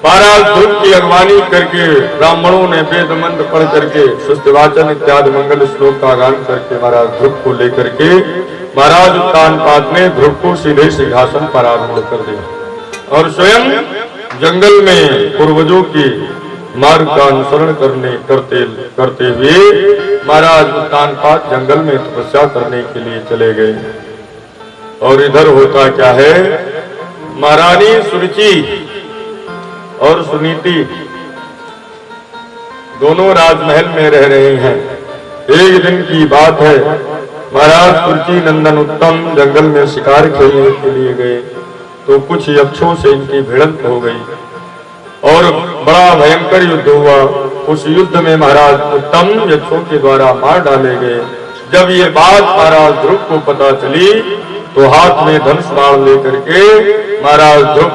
महाराज ध्रुव की अगवानी करके ब्राह्मणों ने वेद मंत्र पढ़ करके सुस्तवाचन इत्यादि मंगल श्लोक का गान करके महाराज ध्रुव को लेकर के महाराज उत्तानपाद ने ध्रुव को सीधे सिंहासन पर आरूढ़ कर दिया और स्वयं जंगल में पूर्वजों की मार्ग का अनुसरण करते हुए महाराज उत्तानपाद जंगल में तपस्या करने के लिए चले गए। और इधर होता क्या है, महारानी सुरुचि और सुनीति दोनों राजमहल में रह रहे हैं। एक दिन की बात है, महाराज सुरुचि नंदन उत्तम जंगल में शिकार खेलने के लिए गए तो कुछ यक्षों से इनकी भिड़ंत हो गई और बड़ा भयंकर युद्ध हुआ। उस युद्ध में महाराज उत्तम यक्षों के द्वारा मार डाले गए। जब ये बात महाराज ध्रुव को पता चली तो हाथ में धनुष बाण लेकर के महाराज ध्रुव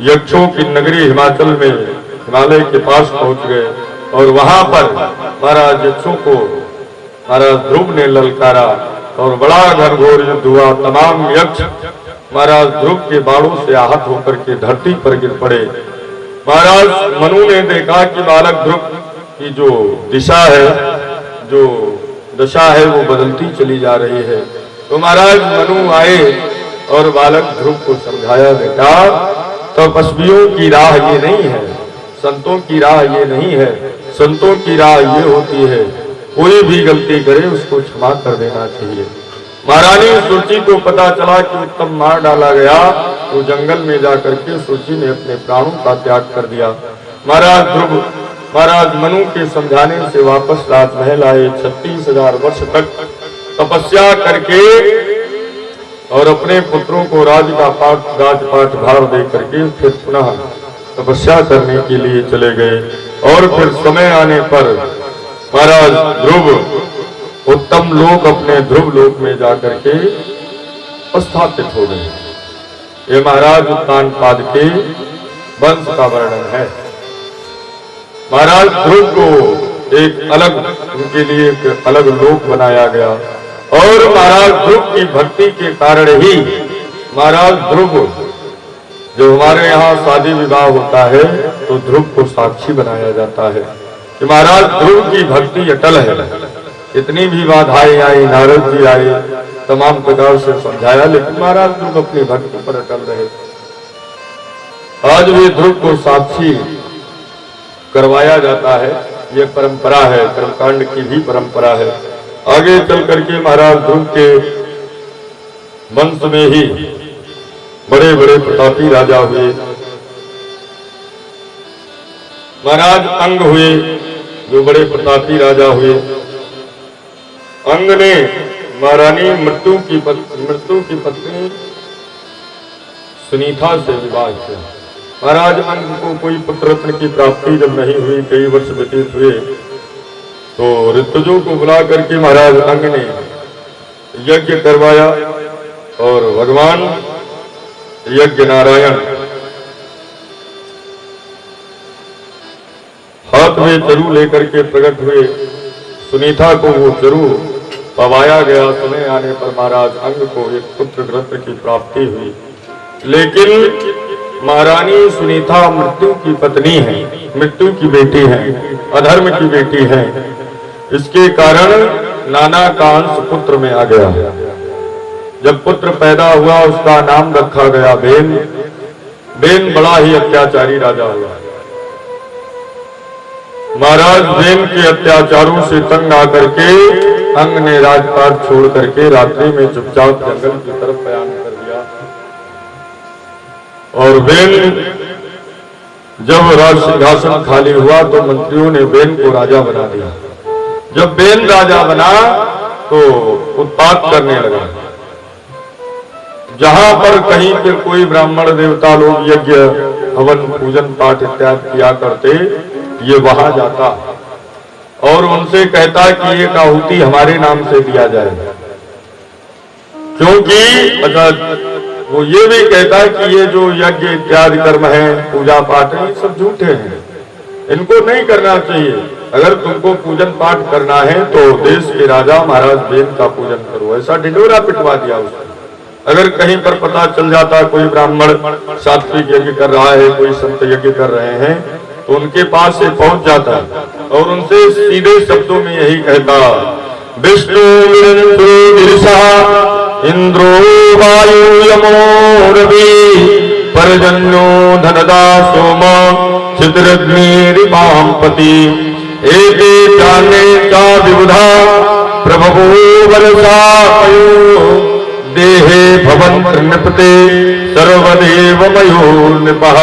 यक्षों की नगरी हिमाचल में हिमालय के पास पहुंच गए और वहां पर महाराज यक्षों को महाराज ध्रुव ने ललकारा और बड़ा घनघोर युद्ध हुआ। तमाम यक्ष महाराज ध्रुव के बाणों से आहत होकर के धरती पर गिर पड़े। महाराज मनु ने देखा कि बालक ध्रुव की जो दिशा है, जो दशा है वो बदलती चली जा रही है। तो महाराज मनु आए और बालक ध्रुव को समझाया, बेटा तपस्वियों की राह ये नहीं है, संतों की राह ये नहीं है। संतों की राह ये होती है कोई भी गलती करे उसको क्षमा कर देना चाहिए। महारानी सुरुचि को पता चला कि उत्तम मार डाला गया तो जंगल में जाकर के सुरुचि ने अपने प्राणों का त्याग कर दिया। महाराज ध्रुव महाराज मनु के समझाने से वापस राजमहल आए। 36,000 वर्ष तक तपस्या करके और अपने पुत्रों को राजपाट भार दे करके फिर पुनः तपस्या करने के लिए चले गए। और फिर समय आने पर महाराज ध्रुव उत्तम लोक अपने ध्रुव लोक में जाकर के स्थापित हो गए। ये महाराज उत्तानपाद के वंश का वर्णन है। महाराज ध्रुव को एक अलग उनके लिए एक अलग लोक बनाया गया और महाराज ध्रुव की भक्ति के कारण ही महाराज ध्रुव जो हमारे यहाँ शादी विवाह होता है तो ध्रुव को साक्षी बनाया जाता है कि महाराज ध्रुव की भक्ति अटल है। इतनी भी बाधाएं आई, नारद जी आए, तमाम प्रकार से समझाया, लेकिन महाराज ध्रुव अपनी भक्ति पर अटल रहे। आज भी ध्रुव को साक्षी करवाया जाता है, ये परंपरा है, कर्मकांड की भी परंपरा है। आगे चल करके महाराज ध्रुव के वंश में ही बड़े बड़े प्रतापी राजा हुए। महाराज अंग हुए जो बड़े प्रतापी राजा हुए। अंग ने महारानी मृत्यु की पत्नी सुनीता से विवाह किया। महाराज अंग को कोई पुत्र रत्न की प्राप्ति जब नहीं हुई, कई वर्ष व्यतीत हुए, तो ऋतुजों को बुला करके महाराज अंग ने यज्ञ करवाया और भगवान यज्ञ नारायण हाथ में चरु लेकर के प्रकट हुए। सुनीता को वो चरु पवाया गया। समय आने पर महाराज अंग को एक पुत्र रत्न की प्राप्ति हुई। लेकिन महारानी सुनीता मृत्यु की पत्नी है, मृत्यु की बेटी है, अधर्म की बेटी है। इसके कारण नाना का अंश पुत्र में आ गया। जब पुत्र पैदा हुआ उसका नाम रखा गया बेन। बेन बड़ा ही अत्याचारी राजा हुआ। महाराज बेन के अत्याचारों से तंग आकर के अंग ने राजपाट छोड़ करके रात्रि में चुपचाप जंगल की तरफ प्रयाण कर दिया। और बेन जब राज सिंहासन खाली हुआ तो मंत्रियों ने बेन को राजा बना दिया। जब बेन राजा बना तो उत्पात करने लगा। जहां पर कहीं पर कोई ब्राह्मण देवता लोग यज्ञ हवन पूजन पाठ इत्यादि किया करते, ये वहां जाता और उनसे कहता कि एक आहुति हमारे नाम से दिया जाए। क्योंकि अच्छा वो ये भी कहता कि ये जो यज्ञ इत्यादि कर्म है, पूजा पाठ है, ये सब झूठे हैं, इनको नहीं करना चाहिए। अगर तुमको पूजन पाठ करना है तो देश के राजा महाराज बेन का पूजन करो। ऐसा ढिंढोरा पिटवा दिया उसने। अगर कहीं पर पता चल जाता कोई ब्राह्मण सात्विक यज्ञ कर रहा है, कोई संत यज्ञ कर रहे हैं, तो उनके पास से पहुंच जाता और उनसे सीधे शब्दों में यही कहता, विष्णु इंद्रो वायु यमो रवि पर्जन्यो धनदा सोम चित्रग्निरिपाम्पति एके जाने चा विबुधा प्रभवो वर्षापयो देहे भवन्त नृपते सर्वदेवमयो नृपः।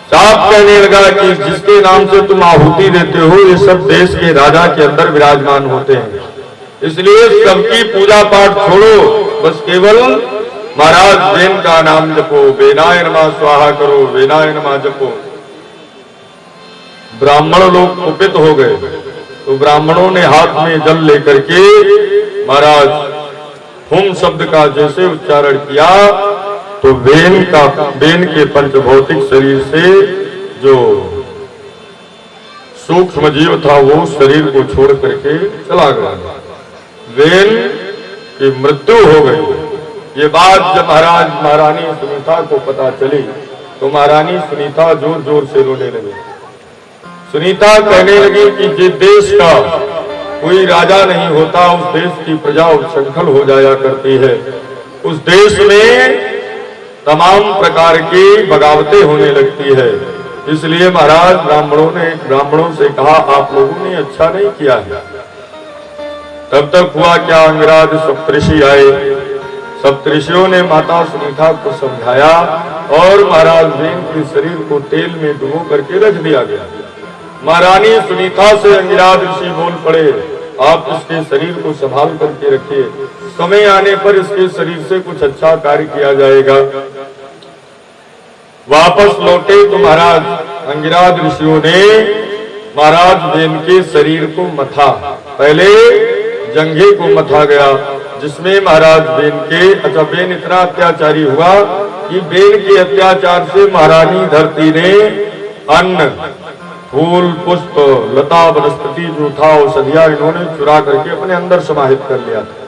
साफ कहने लगा कि जिसके नाम से तुम आहुति देते हो ये सब देश के राजा के अंदर विराजमान होते हैं, इसलिए सबकी पूजा पाठ छोड़ो, बस केवल महाराज वेन का नाम जपो, वेनाय नमः स्वाहा करो, वेनाय नमः जपो। ब्राह्मण लोग कुपित हो गए, तो ब्राह्मणों ने हाथ में जल लेकर के महाराज हुम शब्द का जैसे उच्चारण किया तो वेन के पंचभौतिक शरीर से जो सूक्ष्म जीव था वो शरीर को छोड़ करके चला गया। वेन की मृत्यु हो गई। ये बात जब महाराज महारानी सुनीता को पता चली तो महारानी सुनीता जोर जोर से रोने लगी। सुनीता कहने लगी कि जिस देश का कोई राजा नहीं होता उस देश की प्रजा उच्छृंखल हो जाया करती है। उस देश में तमाम प्रकार की बगावतें होने लगती है। इसलिए महाराज ब्राह्मणों से कहा, आप लोगों ने अच्छा नहीं किया है। तब तक हुआ क्या, अंगराज सप्तऋषि आए। सप्तऋषियों ने माता सुनीता को समझाया और महाराज वेन के शरीर को तेल में डुबो करके रख दिया गया। महारानी सुनीता से अंगिराज ऋषि बोल पड़े, आप इसके शरीर को संभाल करके रखिए, समय आने पर इसके शरीर से कुछ अच्छा कार्य किया जाएगा। वापस लौटे तो महाराज अंगिराज ऋषियों ने महाराज वेन के शरीर को मथा। पहले जंघे को मथा गया, जिसमें महाराज वेन इतना अत्याचारी हुआ कि वेन के अत्याचार से महारानी धरती ने अन्न, फूल, पुष्प, लता, वनस्पति जो था औषधिया इन्होंने चुरा करके अपने अंदर समाहित कर लिया था।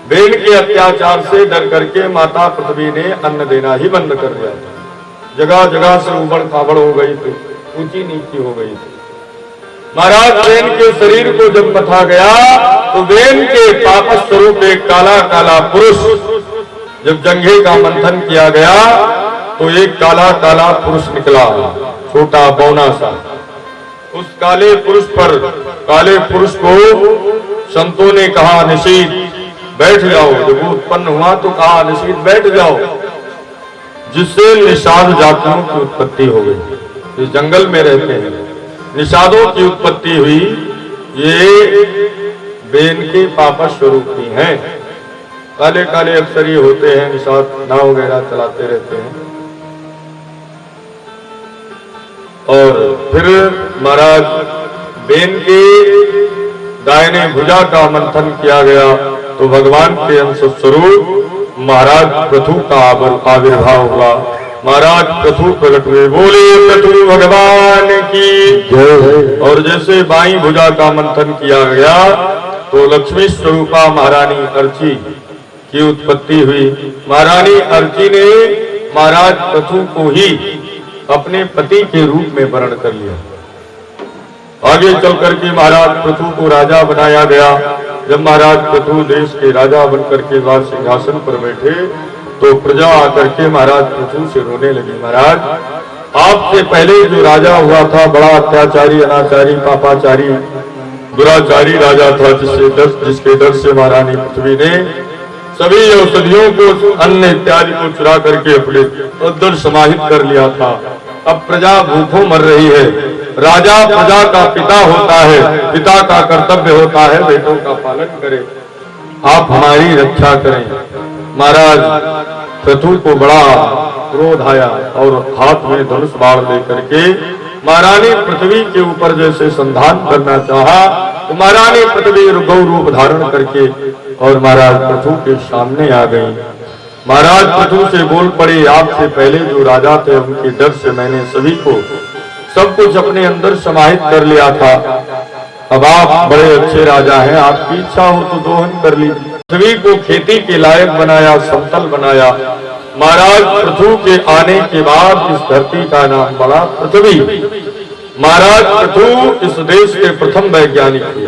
वेन के अत्याचार से डर करके माता पृथ्वी ने अन्न देना ही बंद कर दिया था। जगह जगह से उबड़ खाबड़ हो गई थी, ऊंची नीची हो गई थी। महाराज वेन के शरीर को जब मथा गया तो वेन के तापस स्वरूप एक काला काला पुरुष, जब जंघे का मंथन किया गया तो एक काला काला पुरुष निकला, छोटा बौना सा। उस काले पुरुष को संतों ने कहा, निशीत बैठ जाओ। जब वो उत्पन्न हुआ तो कहा, निशीत बैठ जाओ, जिससे निषाद जातियों की उत्पत्ति हो गई। इस जंगल में रहते हैं, निषादों की उत्पत्ति हुई। ये वेन के पापस स्वरूप ही हैं। काले काले अक्षर ये होते हैं, निषाद नाव वगैरह चलाते रहते हैं। और फिर महाराज वेन के दाहिने भुजा का मंथन किया गया तो भगवान के अंश स्वरूप महाराज पृथु का आविर्भाव हुआ। महाराज पृथु प्रकट हुए, बोले पृथु भगवान की जय। और जैसे बाईं भुजा का मंथन किया गया तो लक्ष्मी स्वरूपा महारानी अर्ची की उत्पत्ति हुई। महारानी अर्ची ने महाराज पृथु को ही अपने पति के रूप में वर्ण कर लिया। आगे चल करके महाराज पृथु को राजा बनाया गया। जब महाराज पृथु देश के राजा बनकर के बाद सिंहासन पर बैठे तो प्रजा आकर के महाराज पृथु से रोने लगी, महाराज आपसे पहले जो राजा हुआ था बड़ा अत्याचारी, अनाचारी, पापाचारी, दुराचारी राजा था, जिसके डर से महारानी पृथ्वी ने सभी औषधियों को, अन्न इत्यादि को चुरा करके अपने अंदर समाहित कर लिया था। अब प्रजा भूखों मर रही है। राजा प्रजा का पिता होता है, पिता का कर्तव्य होता है बेटों का पालन करे, आप हमारी रक्षा करें। महाराज पृथु को बड़ा क्रोध आया और हाथ में धनुष बाण लेकर के महारानी पृथ्वी के ऊपर जैसे संधान करना चाहा तो महारानी पृथ्वी गौ रूप धारण करके और महाराज पृथु के सामने आ गई। महाराज पृथु से बोल पड़े, आपसे पहले जो राजा थे उनके डर से मैंने सभी को सब कुछ अपने अंदर समाहित कर लिया था। अब आप बड़े अच्छे राजा हैं, आपकी इच्छा हो तो दोहन कर लीजिए। पृथ्वी को खेती के लायक बनाया, समतल बनाया। महाराज पृथु के आने के बाद इस धरती का नाम पड़ा पृथ्वी। महाराज पृथु इस देश के प्रथम वैज्ञानिक थे।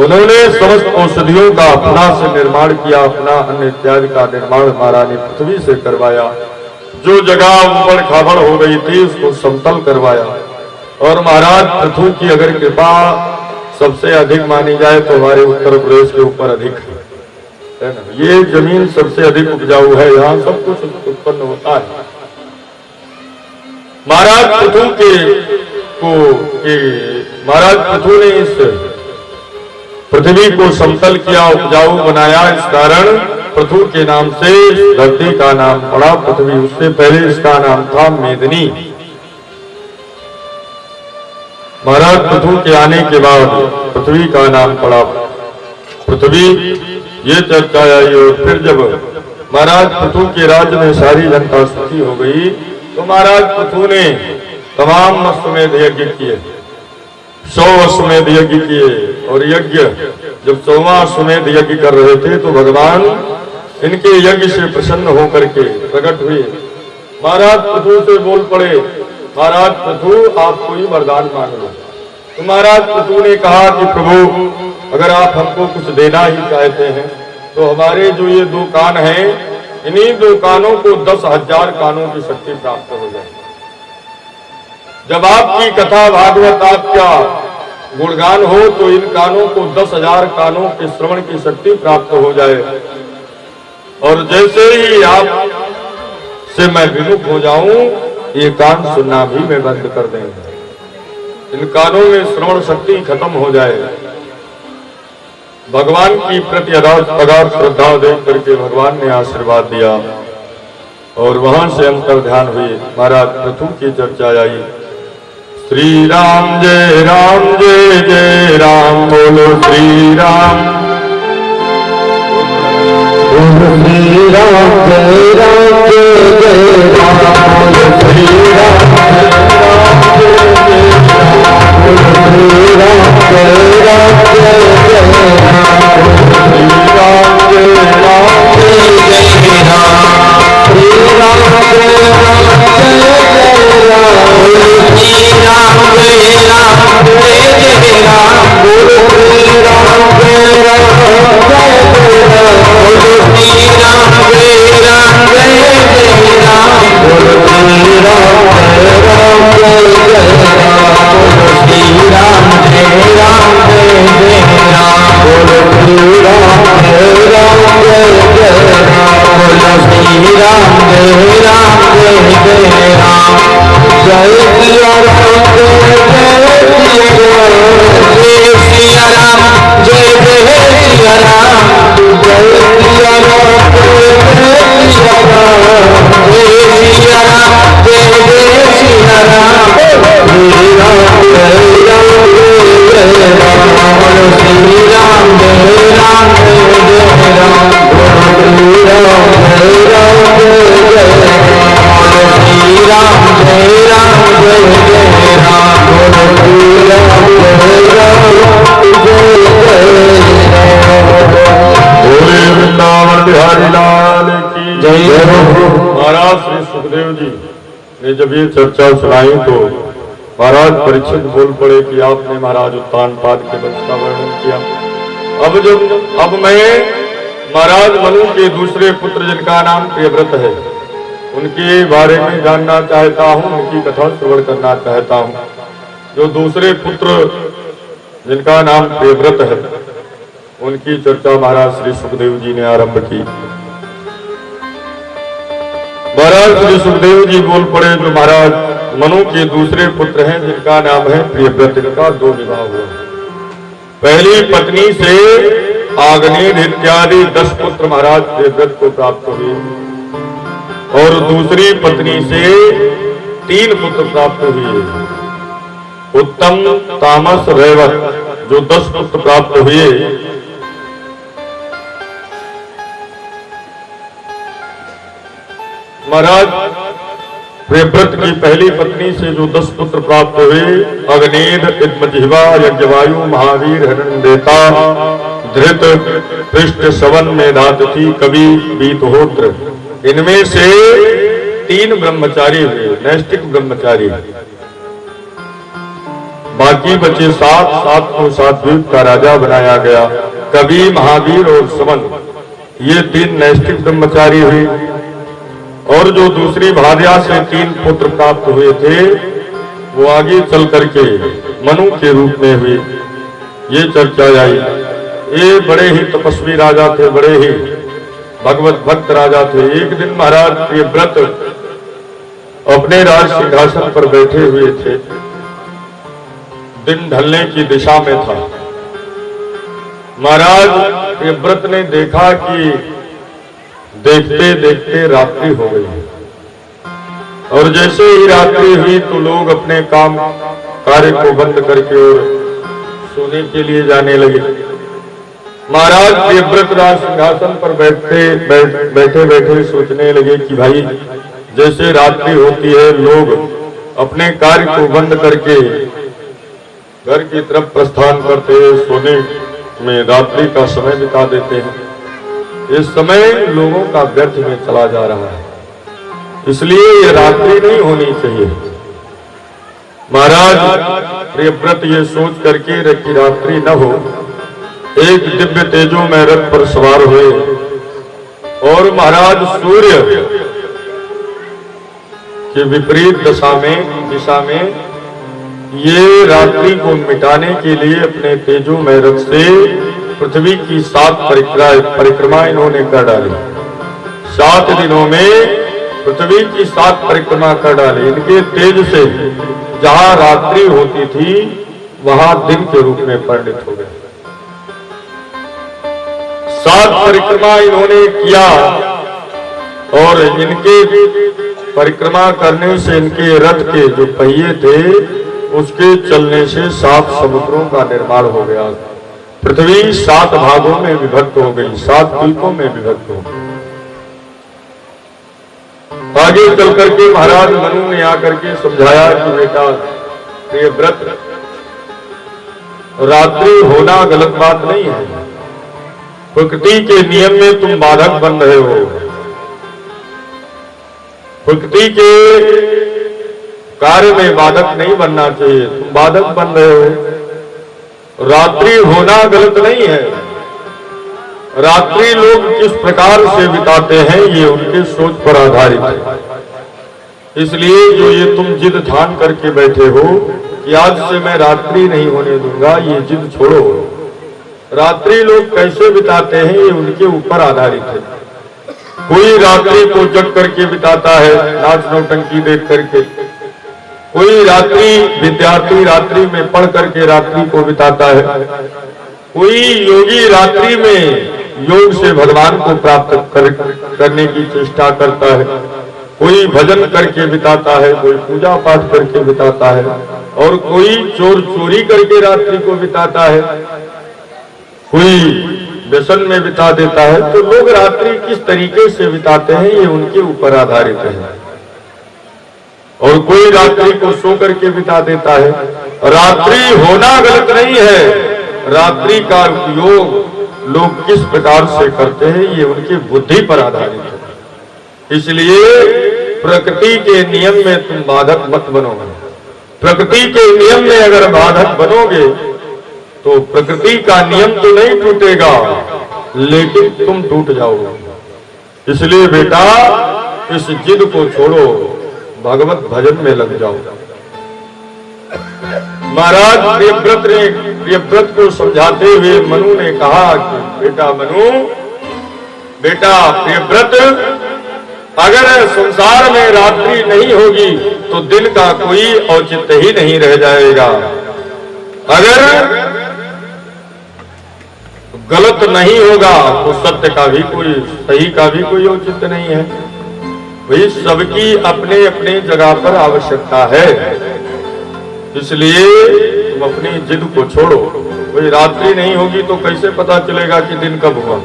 उन्होंने समस्त औषधियों का अपना से निर्माण किया, अपना अन्न इत्यादि का निर्माण महारानी पृथ्वी से करवाया। जो जगह ऊबड़ खाबड़ हो गई थी उसको समतल करवाया। और महाराज पृथु की अगर कृपा सबसे अधिक मानी जाए तो हमारे उत्तर प्रदेश के ऊपर अधिक है ना। ये जमीन सबसे अधिक उपजाऊ है, यहाँ सब कुछ उत्पन्न होता है। महाराज पृथु ने इस पृथ्वी को समतल किया, उपजाऊ बनाया। इस कारण पृथु के नाम से धरती का नाम पड़ा पृथ्वी। उससे पहले इसका नाम था मेदिनी। महाराज पृथु के आने के बाद पृथ्वी का नाम पड़ा पृथ्वी। ये चर्चा आई। और फिर जब महाराज पृथु के राज्य में सारी जनता सुखी हो गई तो महाराज पृथु ने तमाम अश्वमेध यज्ञ किए, 100 अश्वमेध यज्ञ किए। और यज्ञ जब 100वां अश्वमेध यज्ञ कर रहे थे तो भगवान इनके यज्ञ से प्रसन्न होकर के प्रकट हुए। महाराज पृथु से बोल पड़े, महाराज पृथु आप कोई वरदान मांग लो। तो महाराज पृथु ने कहा कि प्रभु अगर आप हमको कुछ देना ही चाहते हैं तो हमारे जो ये 2 कान हैं, इन्हीं 2 कानों को 10,000 कानों की शक्ति प्राप्त हो जाए। जब आपकी कथा भागवत आपका गुणगान हो तो इन कानों को 10,000 कानों के श्रवण की शक्ति प्राप्त हो जाए। और जैसे ही आप से मैं विमुख हो जाऊं, ये कान सुनना भी मैं बंद कर देंगे। इन कानों में श्रवण शक्ति खत्म हो जाए। भगवान की प्रति अगाध श्रद्धा देख करके भगवान ने आशीर्वाद दिया। और वहां से अंतर ध्यान हुए। महाराज पृथु की चर्चा आई। श्री राम जय जय राम, बोलो श्री राम। श्री राम जय राम जय जय राम, श्री राम श्री राम जय राम जय जय राम, श्री राम जय राम जय जय राम, श्री राम जय राम जय जय राम, श्री राम जय राम जय जय राम, बोलो श्री राम जय राम जय जय राम, बोलो श्री राम जय राम जय जय राम, बोलो श्री राम जय राम जय जय राम, बोलो श्री राम जय राम जय जय राम, बोलो श्री राम जय राम जय जय राम, बोलो श्री राम जय राम जय जय राम। जय सिया राम जय सिया राम, जय सिया राम, जय सिया राम जय सिया राम, जय सिया राम जय सिया राम, श्री राम जय राम जय जय राम, बोलो श्री राम जय राम जय जय राम, बोलो श्री राम जय राम जय जय राम, बोलो श्री राम जय राम जय जय राम, बोलो श्री राम जय राम जय जय राम। बोले वृंदावन बिहारी लाल की जय। महाराज श्री सुखदेव जी ने जब ये चर्चा सुनाई तो महाराज परीक्षित बोल पड़े कि आपने महाराज उत्तानपाद के वंश का वर्णन किया। अब मैं महाराज मनु के दूसरे पुत्र जिनका नाम प्रियव्रत है उनके बारे में जानना चाहता हूँ, उनकी कथा श्रवण करना चाहता हूँ। जो दूसरे पुत्र जिनका नाम प्रियव्रत है उनकी चर्चा महाराज श्री सुखदेव जी ने आरंभ की। महाराज श्री सुखदेव जी बोल पड़े जो महाराज मनु के दूसरे पुत्र हैं जिनका नाम है प्रियव्रत। इनका 2 विवाह हुआ। पहली पत्नी से आग्नेय इत्यादि 10 पुत्र महाराज प्रियव्रत को प्राप्त हुए और दूसरी पत्नी से 3 पुत्र प्राप्त हुए, उत्तम, तामस, रैवत, जो 10 पुत्र प्राप्त हुए। महाराज प्रियव्रत की पहली पत्नी से जो 10 पुत्र प्राप्त हुए, अग्नेय, इद्मजिह्वा, यज्ञवायु, महावीर, हिरण्यदेता, धृत पृष्ठ सवन मेधातिथि कवि बीतहोत्र, इनमें से 3 ब्रह्मचारी हुए, नैष्ठिक ब्रह्मचारी। बाकी बचे 7 को सातद्वीप का राजा बनाया गया। कवि, महावीर और सवन, ये 3 नैष्ठिक ब्रह्मचारी हुए। और जो दूसरी भार्या से 3 पुत्र प्राप्त हुए थे, वो आगे चल करके मनु के रूप में हुए। ये चर्चा आई। ये बड़े ही तपस्वी राजा थे, बड़े ही भगवत भक्त राजा थे। एक दिन महाराज प्रियव्रत अपने राज सिंहासन पर बैठे हुए थे। दिन ढलने की दिशा में था। महाराज प्रियव्रत ने देखा कि देखते देखते रात्रि हो गई, और जैसे ही रात्रि हुई तो लोग अपने काम कार्य को बंद करके और सोने के लिए जाने लगे। महाराज प्रियव्रत राज सिंहासन पर बैठे बैठे सोचने लगे कि भाई, जैसे रात्रि होती है, लोग अपने कार्य को बंद करके घर की तरफ प्रस्थान करते हैं, सोने में रात्रि का समय बिता देते हैं। इस समय लोगों का व्यर्थ में चला जा रहा है, इसलिए ये रात्रि नहीं होनी चाहिए। महाराज प्रियव्रत ये सोच करके कि रात्रि न हो, एक दिव्य तेजो में रथ पर सवार हुए और महाराज सूर्य के विपरीत दिशा में ये रात्रि को मिटाने के लिए अपने तेजो में रथ से पृथ्वी की 7 परिक्रमा इन्होंने कर डाली। 7 दिनों में पृथ्वी की 7 परिक्रमा कर डाली। इनके तेज से जहां रात्रि होती थी, वहां दिन के रूप में परिणित हो गए। 7 परिक्रमा इन्होंने किया, और इनके परिक्रमा करने से इनके रथ के जो पहिए थे, उसके चलने से 7 समुद्रों का निर्माण हो गया। पृथ्वी 7 भागों में विभक्त हो गई, 7 द्वीपों में विभक्त हो गई। आगे चल करके महाराज मनु ने आकर के समझाया कि बेटा प्रियव्रत, रात्रि होना गलत बात नहीं है। प्रकृति के नियम में तुम बाधक बन रहे हो। प्रकृति के कार्य में बाधक नहीं बनना चाहिए, तुम बाधक बन रहे हो। रात्रि होना गलत नहीं है। रात्रि लोग किस प्रकार से बिताते हैं, ये उनके सोच पर आधारित है। इसलिए जो ये तुम जिद ठान करके बैठे हो कि आज से मैं रात्रि नहीं होने दूंगा, ये जिद छोड़ो। रात्रि लोग कैसे बिताते हैं, ये उनके ऊपर आधारित है। कोई रात्रि को जग करके बिताता है, नाच नौटंकी देख करके। कोई विद्यार्थी रात्रि में पढ़ करके रात्रि को बिताता है। कोई योगी रात्रि में योग से भगवान को प्राप्त करने की चेष्टा करता है। कोई भजन करके बिताता है, कोई पूजा पाठ करके बिताता है, और कोई चोरी करके रात्रि को बिताता है, कोई व्यसन में बिता देता है। तो लोग रात्रि किस तरीके से बिताते हैं, ये उनके ऊपर आधारित है। और कोई रात्रि को सो करके बिता देता है। रात्रि होना गलत नहीं है, रात्रि का उपयोग लोग किस प्रकार से करते हैं, ये उनकी बुद्धि पर आधारित है। इसलिए प्रकृति के नियम में तुम बाधक मत बनो। प्रकृति के नियम में अगर बाधक बनोगे तो प्रकृति का नियम तो नहीं टूटेगा, लेकिन तुम टूट जाओगे। इसलिए बेटा इस जिद को छोड़ो, भगवत भजन में लग जाओ। महाराज प्रियव्रत को समझाते हुए मनु ने कहा कि बेटा प्रियव्रत, अगर संसार में रात्रि नहीं होगी तो दिन का कोई औचित्य ही नहीं रह जाएगा। अगर गलत नहीं होगा तो सत्य का भी सही का भी कोई औचित्य नहीं है। वही सबकी अपने अपने जगह पर आवश्यकता है। इसलिए तुम अपनी जिद को छोड़ो। कोई रात्रि नहीं होगी तो कैसे पता चलेगा कि दिन कब हुआ।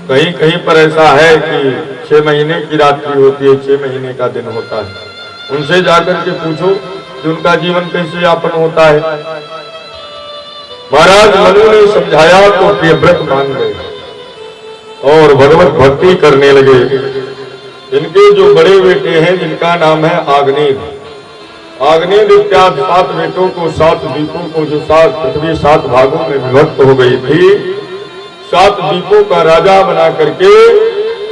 कहीं कहीं पर ऐसा है कि 6 महीने की रात्रि होती है, 6 महीने का दिन होता है। उनसे जाकर के पूछो कि उनका जीवन कैसे यापन होता है। महाराज मनु ने समझाया तो प्रियव्रत मान गए और भगवत भक्ति करने लगे। इनके जो बड़े बेटे हैं जिनका नाम है आग्नेय, आग्नेय इत्यादि 7 बेटों को 7 द्वीपों को जो 7 पृथ्वी 7 भागों में विभक्त हो गई थी, 7 द्वीपों का राजा बना करके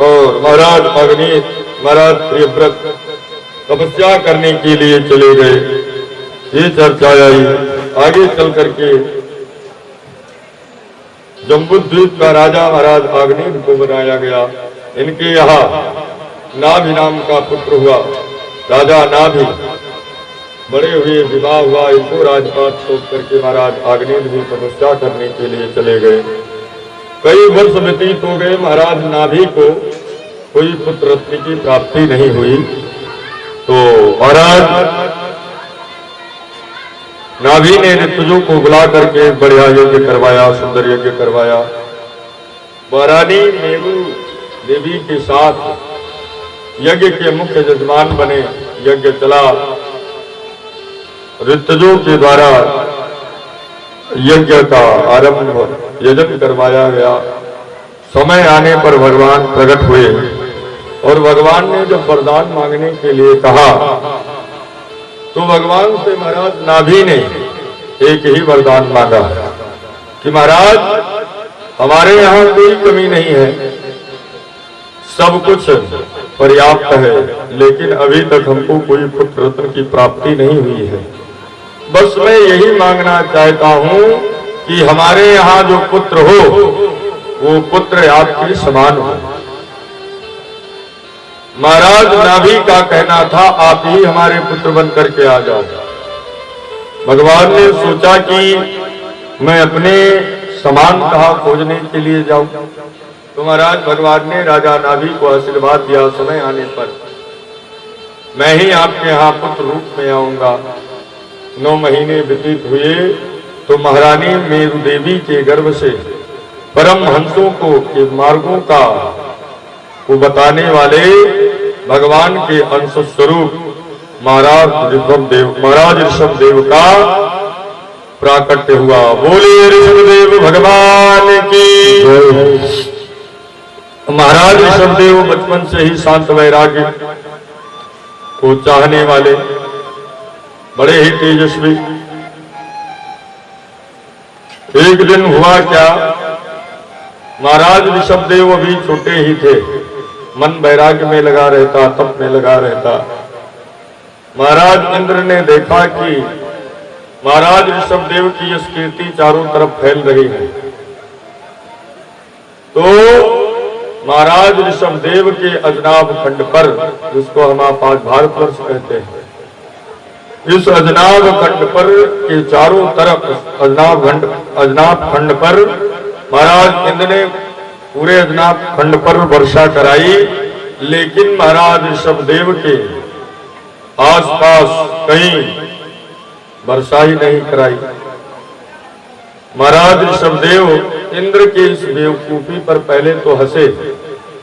और महाराज आग्नेय महाराज प्रियव्रत तपस्या करने के लिए चले गए। ये चर्चा आई। आगे चल करके जम्बूद्वीप का राजा महाराज आग्नेय को बनाया गया। इनके यहाँ नाभि नाम का पुत्र हुआ, राजा नाभि। बड़े हुए, विवाह हुआ, इनको राजपाट छोड़ करके महाराज आग्नेय भी तपस्या करने के लिए चले गए। कई वर्ष व्यतीत हो गए, महाराज नाभि को कोई पुत्र रत्न की प्राप्ति नहीं हुई। तो महाराज नाभि ने ऋतुजों को बुला करके बढ़िया यज्ञ करवाया, सुंदर यज्ञ करवाया। महारानी मेरू देवी के साथ यज्ञ के मुख्य यजमान बने। यज्ञ चला, ऋतुजों के द्वारा यज्ञ का आरंभ, यजन करवाया गया। समय आने पर भगवान प्रकट हुए और भगवान ने जब वरदान मांगने के लिए कहा तो भगवान से महाराज नाभि ने एक ही वरदान मांगा कि महाराज हमारे यहाँ कोई कमी नहीं है, सब कुछ पर्याप्त है, लेकिन अभी तक हमको कोई पुत्र रत्न की प्राप्ति नहीं हुई है। बस मैं यही मांगना चाहता हूँ कि हमारे यहाँ जो पुत्र हो वो पुत्र आपके समान हो। महाराज नाभि का कहना था आप ही हमारे पुत्र बन करके आ जाओ। भगवान ने सोचा कि मैं अपने समान कहाँ खोजने के लिए जाऊं। तो महाराज भगवान ने राजा नाभि को आशीर्वाद दिया, समय आने पर मैं ही आपके यहाँ पुत्र रूप में आऊंगा। 9 महीने व्यतीत हुए तो महारानी मेरु देवी के गर्भ से परम हंसों को के मार्गों को बताने वाले भगवान के अंश स्वरूप महाराज ऋषभ देव का प्राकट्य हुआ। बोले ऋषभदेव भगवान की। महाराज ऋषभदेव बचपन से ही शांत वैराग्य को चाहने वाले, बड़े ही तेजस्वी। एक दिन हुआ क्या, महाराज ऋषभदेव अभी छोटे ही थे, मन वैराग्य में लगा रहता, तप में लगा रहता। महाराज इंद्र ने देखा कि महाराज ऋषभदेव की यश कीर्ति चारों तरफ फैल रही है, तो महाराज ऋषभदेव के अजनाभ खंड पर, जिसको हम आप आज भारतवर्ष कहते हैं, इस अजनाभ खंड पर के चारों तरफ अजनाभ खंड पर महाराज इंद्र ने पूरे अजनाभ खंड पर वर्षा कराई, लेकिन महाराज ऋषभदेव के आसपास कहीं वर्षा ही नहीं कराई। महाराज ऋषभदेव इंद्र के इस बेवकूफी पर पहले तो हंसे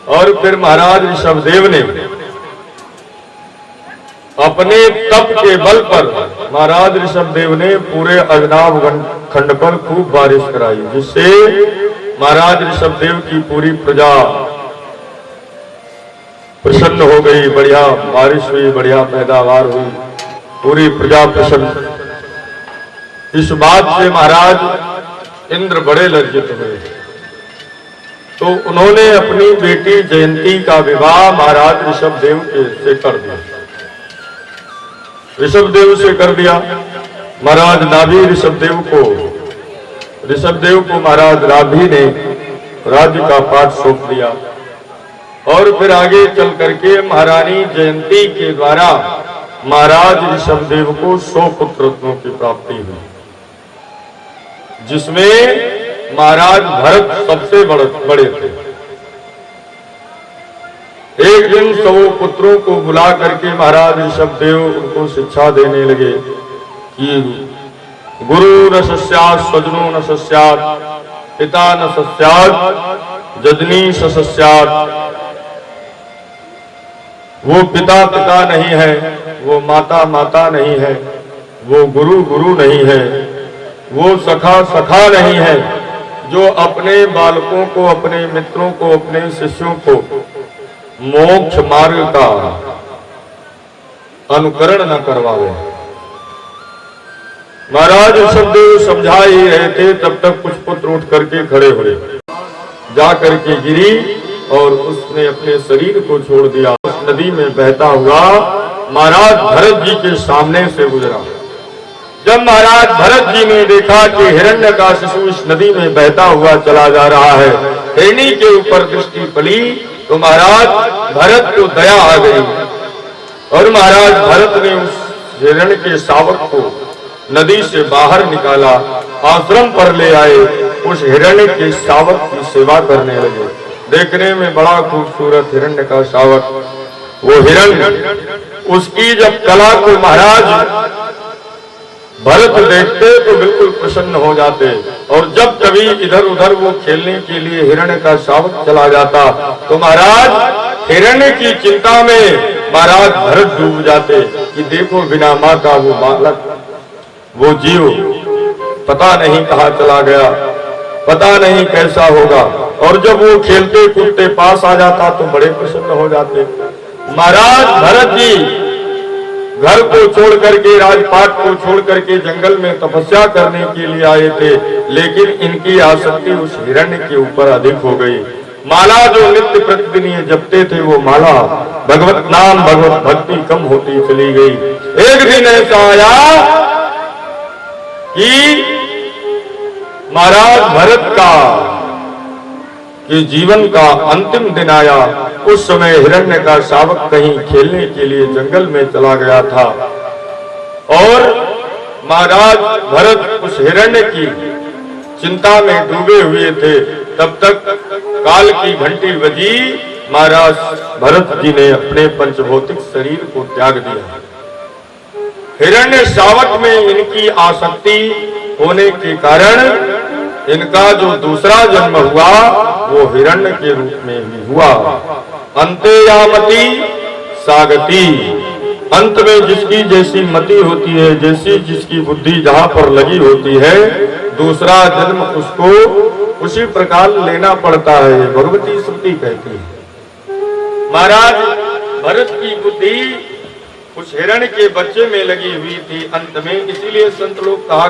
और फिर महाराज ऋषभदेव ने अपने तप के बल पर महाराज ऋषभदेव ने पूरे अजनाभ खंड पर खूब बारिश कराई, जिससे महाराज ऋषभदेव की पूरी प्रजा प्रसन्न हो गई। बढ़िया बारिश हुई, बढ़िया पैदावार हुई, पूरी प्रजा प्रसन्न। इस बात से महाराज इंद्र बड़े लज्जित हुए, तो उन्होंने अपनी बेटी जयंती का विवाह महाराज ऋषभदेव से कर दिया। ऋषभदेव से कर दिया। महाराज नाभि ऋषभदेव को महाराज नाभि ने राज्य का पाठ सौंप दिया और फिर आगे चल करके महारानी जयंती के द्वारा महाराज ऋषभदेव को 100 पुत्र रत्नों की प्राप्ति हुई, जिसमें महाराज भरत सबसे बड़े थे। एक दिन 100 पुत्रों को बुला करके महाराज ऋषभदेव उनको शिक्षा देने लगे कि गुरु न सस्यात्, स्वजनो न सस्यात्, पिता न सस्यात्, जजनी सस्यात्। वो पिता नहीं है, वो माता नहीं है, वो गुरु नहीं है, वो सखा सखा नहीं है जो अपने बालकों को, अपने मित्रों को, अपने शिष्यों को मोक्ष मार्ग का अनुकरण न करवावे। महाराज शब्द समझा ही रहे थे, तब तक कुछ पुत्र उठ करके खड़े हुए, जा करके गिरी और उसने अपने शरीर को छोड़ दिया। उस नदी में बहता हुआ महाराज भरत जी के सामने से गुजरा। जब महाराज भरत जी ने देखा कि हिरण्य का शिशु इस नदी में बहता हुआ चला जा रहा है, हिरणी के ऊपर दृष्टि पड़ी, तो महाराज भरत को दया आ गई और महाराज भरत ने उस हिरण्य के शावक को नदी से बाहर निकाला, आश्रम पर ले आए, उस हिरण्य के शावक की सेवा करने लगे। देखने में बड़ा खूबसूरत हिरण्य का शावक, वो हिरण्य, उसकी जब कला को महाराज भरत देखते तो बिल्कुल प्रसन्न हो जाते, और जब कभी इधर उधर वो खेलने के लिए हिरण्य का शावक चला जाता तो महाराज हिरण्य की चिंता में महाराज भरत डूब जाते कि देखो बिना माँ का वो बालक, वो जीव पता नहीं कहाँ चला गया, पता नहीं कैसा होगा। और जब वो खेलते कूदते पास आ जाता तो बड़े प्रसन्न हो जाते। महाराज भरत जी घर को छोड़ करके, राजपाट को छोड़ करके जंगल में तपस्या करने के लिए आए थे, लेकिन इनकी आसक्ति उस हिरण्य के ऊपर अधिक हो गई। माला जो नित्य प्रतिदिन ये जपते थे, वो माला भगवत नाम, भगवत भक्ति कम होती चली गई। एक दिन ऐसा आया कि महाराज भरत का कि जीवन का अंतिम दिन आया। उस समय हिरण्य का शावक कहीं खेलने के लिए जंगल में चला गया था और महाराज भरत उस हिरण्य की चिंता में डूबे हुए थे। तब तक काल की घंटी बजी, महाराज भरत जी ने अपने पंचभौतिक शरीर को त्याग दिया। हिरण्य शावक में इनकी आसक्ति होने के कारण इनका जो दूसरा जन्म हुआ वो हिरण्य के रूप में ही हुआ। अंतेयामति सागति, अंत में जिसकी जैसी मति होती है, जैसी जिसकी बुद्धि जहां पर लगी होती है, दूसरा जन्म उसको उसी प्रकार लेना पड़ता है, भगवती श्रुति कहती है। महाराज भरत की बुद्धि उस हिरण्य के बच्चे में लगी हुई थी अंत में, इसीलिए संत लोग कहा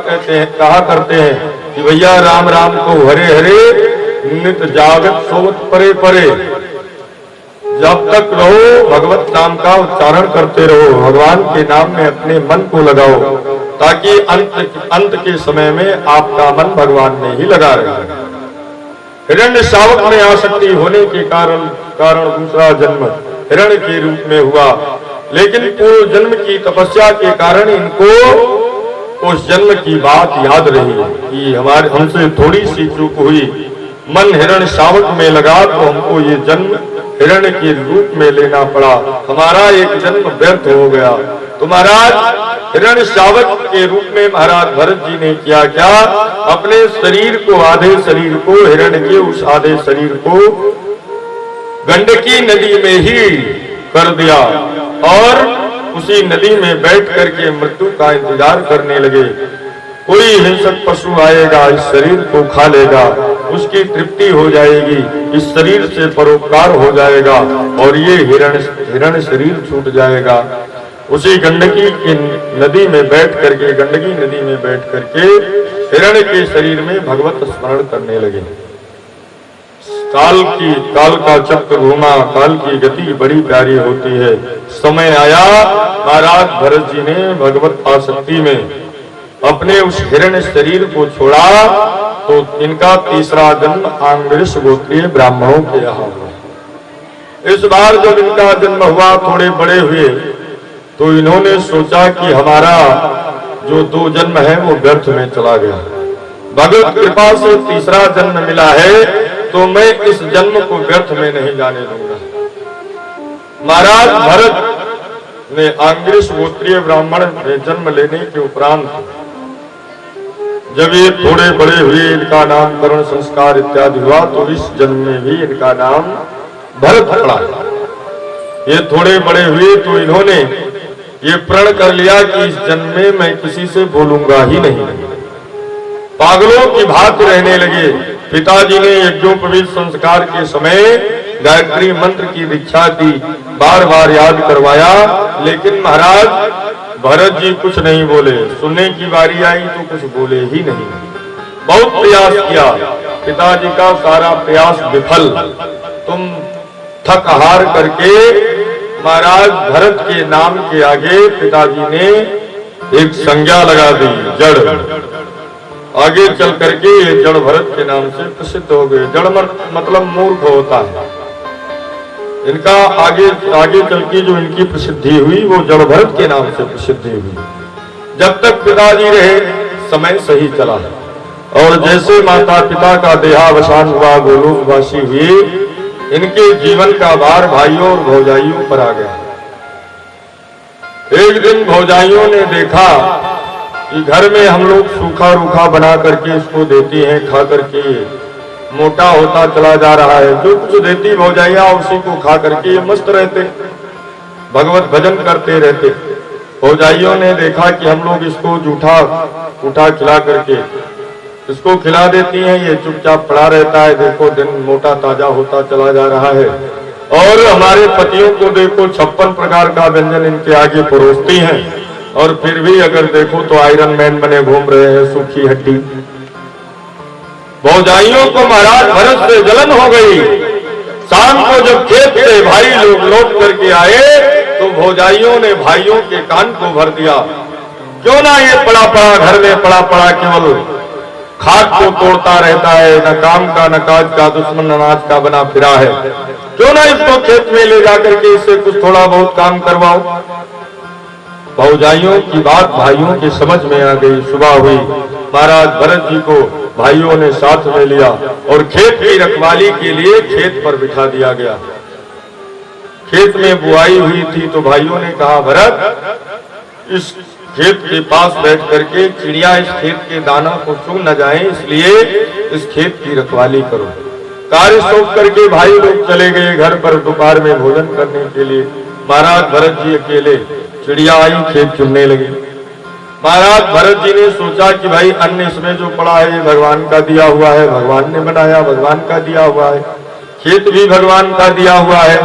करते हैं कि भैया राम राम को हरे हरे नित जागत सोवत परे परे। जब तक रहो भगवत नाम का उच्चारण करते रहो, भगवान के नाम में अपने मन को लगाओ, ताकि अंत के समय में आपका मन भगवान में ही लगा रहे। हिरण्य शावक में आसक्ति होने के कारण दूसरा जन्म हिरण्य के रूप में हुआ, लेकिन पूर्व जन्म की तपस्या के कारण इनको उस जन्म की बात याद रही कि हमसे थोड़ी सी चूक हुई, मन हिरण्य शावक में लगा तो हमको ये जन्म हिरण्य के रूप में लेना पड़ा, हमारा एक जन्म व्यर्थ हो गया। तो महाराज हिरण्य शावक के रूप में महाराज भरत जी ने किया क्या, अपने शरीर को, आधे शरीर को, हिरण्य के उस आधे शरीर को गंडकी नदी में ही कर दिया और उसी नदी में बैठ करके मृत्यु का इंतजार करने लगे। कोई हिंसक पशु आएगा, इस शरीर को खा लेगा, उसकी तृप्ति हो जाएगी, इस शरीर से परोपकार हो जाएगा और ये हिरण्य शरीर छूट जाएगा। उसी गंडकी की नदी में बैठ करके, गंडकी नदी में बैठ करके हिरण्य के शरीर में भगवत स्मरण करने लगे। काल का चक्र घूमा, काल की गति बड़ी प्यारी होती है। समय आया, महाराज भरत जी ने भगवत आसक्ति में अपने उस हिरण्य शरीर को छोड़ा तो इनका तीसरा जन्म आंग्रिश गोत्रीय ब्राह्मणों के यहाँ हुआ। इस बार जब इनका जन्म हुआ, थोड़े बड़े हुए, तो इन्होंने सोचा कि हमारा जो 2 जन्म है वो व्यर्थ में चला गया, भगवत कृपा से तीसरा जन्म मिला है तो मैं इस जन्म को व्यर्थ में नहीं जाने दूंगा। महाराज भरत ने आंग्रिश गोत्रीय ब्राह्मण में जन्म लेने के उपरांत जब ये थोड़े बड़े हुए, इनका नामकरण संस्कार इत्यादि हुआ, तो इस जन्म में भी इनका नाम भरत पड़ा। ये थोड़े बड़े हुए तो इन्होंने ये प्रण कर लिया कि इस जन्म में मैं किसी से बोलूंगा ही नहीं, पागलों की भांति रहने लगे। पिताजी ने यज्ञोपवीत संस्कार के समय गायत्री मंत्र की दीक्षा दी, बार बार याद करवाया, लेकिन महाराज भरत जी कुछ नहीं बोले। सुनने की बारी आई तो कुछ बोले ही नहीं। बहुत प्रयास किया, पिताजी का सारा प्रयास विफल। तुम थक हार करके महाराज भरत के नाम के आगे पिताजी ने एक संज्ञा लगा दी, जड़। आगे चल करके ये जड़ भरत के नाम से प्रसिद्ध हो गए। जड़ मतलब मूर्ख होता है। इनका आगे चल के जो इनकी प्रसिद्धि हुई वो जड़ भरत के नाम से प्रसिद्धि हुई। जब तक पिताजी रहे समय सही चला, और जैसे माता पिता का देहावसान हुआ, गोलोकवासी हुए, इनके जीवन का भार भाइयों और भौजाइयों पर आ गया। एक दिन भौजाइयों ने देखा कि घर में हम लोग सूखा रूखा बना करके इसको देती हैं, खा करके मोटा होता चला जा रहा है। जो कुछ देती भौजाइयां उसी को खा करके ये मस्त रहते, भगवत भजन करते रहते। भौजाइयों ने देखा कि हम लोग इसको जूठा उठा खिला करके इसको खिला देती हैं, ये चुपचाप पड़ा रहता है, देखो दिन मोटा ताजा होता चला जा रहा है। और हमारे पतियों को देखो 56 प्रकार का व्यंजन इनके आगे परोसती हैं, और फिर भी अगर देखो तो आयरन मैन बने घूम रहे हैं, सूखी हड्डी। भौजाइयों को महाराज भरत से जलन हो गई। शाम को जब खेत से भाई लोग लौट करके आए तो भौजाइयों ने भाइयों के कान को भर दिया, क्यों ना ये पड़ा पड़ा घर में पड़ा पड़ा केवल खाद को तोड़ता रहता है, न काम का न काज का, दुश्मन अनाज का बना फिरा है। क्यों ना इसको खेत में ले जाकर के इससे कुछ थोड़ा बहुत काम करवाओ। भौजाइयों की बात भाइयों की समझ में आ गई। सुबह हुई, महाराज भरत जी को भाइयों ने साथ में लिया और खेत की रखवाली के लिए खेत पर बिठा दिया गया। खेत में बुआई हुई थी तो भाइयों ने कहा, भरत इस खेत के पास बैठ करके चिड़िया इस खेत के दाना को चुग न जाए, इसलिए इस खेत की रखवाली करो। कार्य सौंप करके भाई लोग चले गए घर पर दोपहर में भोजन करने के लिए। महाराज भरत जी अकेले, चिड़िया आई खेत चुनने लगी। महाराज भरत जी ने सोचा कि भाई अन्न इसमें जो पड़ा है ये भगवान का दिया हुआ है, भगवान ने बनाया, भगवान का दिया हुआ है, खेत भी भगवान का दिया हुआ है,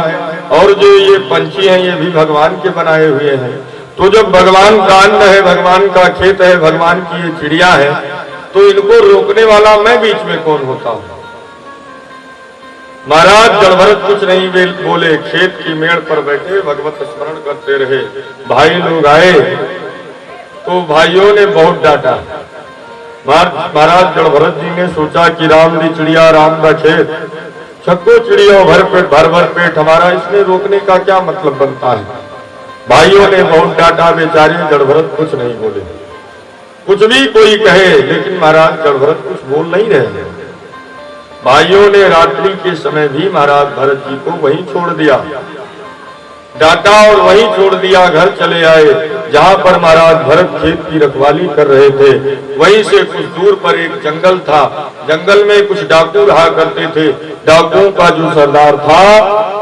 और जो ये पंछी हैं ये भी भगवान के बनाए हुए हैं। तो जब भगवान का अन्न है, भगवान का खेत है, भगवान की ये चिड़िया है, तो इनको रोकने वाला मैं बीच में कौन होता हूं। महाराज जड़ भरत कुछ नहीं बोले, खेत की मेड़ पर बैठे भगवत स्मरण करते रहे। भाई लोग आए तो भाइयों ने बहुत डांटा। महाराज जड़ भरत जी ने सोचा कि राम दी चिड़िया राम का खेत, छक्को चिड़िया भर पेट हमारा, इसमें रोकने का क्या मतलब बनता है। भाइयों ने बहुत डांटा, बेचारे जड़ भरत कुछ नहीं बोले। कुछ भी कोई कहे लेकिन महाराज जड़ भरत कुछ बोल नहीं रहे। भाइयों ने रात्रि के समय भी महाराज भरत जी को वहीं छोड़ दिया, डांटा और वहीं छोड़ दिया। घर चले आए जहां पर महाराज भरत खेत की रखवाली कर रहे थे। वहीं से कुछ दूर पर एक जंगल था, जंगल में कुछ डाकू रहा करते थे। डाकुओं का जो सरदार था